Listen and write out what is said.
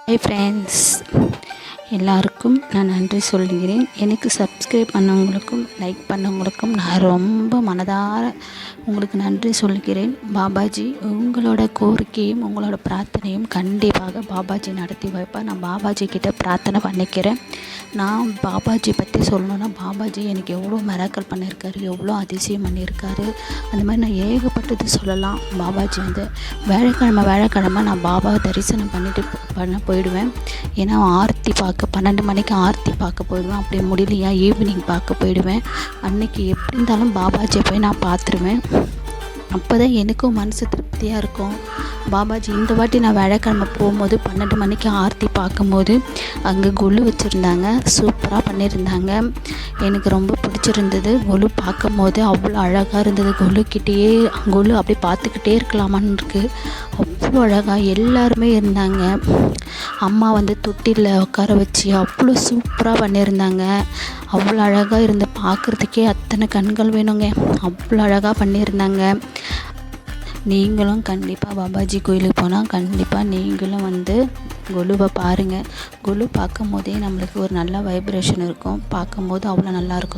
Hi friends, எல்லாருக்கும் நான் நன்றி சொல்கிறேன். எனக்கு சப்ஸ்கிரைப் பண்ணவங்களுக்கும் லைக் பண்ணவங்களுக்கும் நான் ரொம்ப மனதார உங்களுக்கு நன்றி சொல்கிறேன். பாபாஜி உங்களோட கோரிக்கையும் உங்களோட பிரார்த்தனையும் கண்டிப்பாக பாபாஜி நடத்தி வைப்பார். நான் பாபாஜி கிட்ட பிரார்த்தனை பண்ணிக்கிறேன். நான் பாபாஜி பற்றி சொல்லணுன்னா, பாபாஜி எனக்கு எவ்வளோ மிராக்கிள் பண்ணியிருக்காரு, எவ்வளோ அதிசயம் பண்ணியிருக்காரு. அந்த மாதிரி நான் ஏகப்பட்டது சொல்லலாம். பாபாஜி வியாழக்கிழமை நான் பாபாவை தரிசனம் பண்ண போயிடுவேன். ஏன்னா ஆர்த்தி பார்க்க 12 மணிக்கு ஆர்த்தி பார்க்க போயிடுவேன். அப்படி முடியலையா ஈவினிங் பார்க்க போயிடுவேன். அன்றைக்கி எப்படி இருந்தாலும் பாபாஜியை போய் நான் பார்த்துருவேன். அப்போ தான் எனக்கும் மனசு திருப்தியாக இருக்கும். பாபாஜி இந்த வாட்டி நான் வியாழக்கிழமை போகும்போது 12 மணிக்கு ஆர்த்தி பார்க்கும்போது அங்கே கொலு வச்சுருந்தாங்க. சூப்பராக பண்ணியிருந்தாங்க. எனக்கு ரொம்ப பிடிச்சிருந்தது. கொலு பார்க்கும்போது அவ்வளோ அழகாக இருந்தது. கொலு அப்படியே பார்த்துக்கிட்டே இருக்கலாமான்னு இருக்குது. அவ்வளோ அழகாக எல்லாருமே இருந்தாங்க. அம்மா தொட்டிலில் உட்கார வச்சு அவ்வளோ சூப்பராக பண்ணியிருந்தாங்க. அவ்வளோ அழகாக இருந்து பார்க்குறதுக்கே அத்தனை கண்கள் வேணுங்க. அவ்வளோ அழகாக பண்ணியிருந்தாங்க. நீங்களும் கண்டிப்பாக பாபாஜி கோயிலுக்கு போனால் கண்டிப்பாக நீங்களும் கொலுவை பாருங்கள். கொலு பார்க்கும் போதே நம்மளுக்கு ஒரு நல்ல வைப்ரேஷன் இருக்கும். பார்க்கும்போது அவ்வளோ நல்லாயிருக்கும்.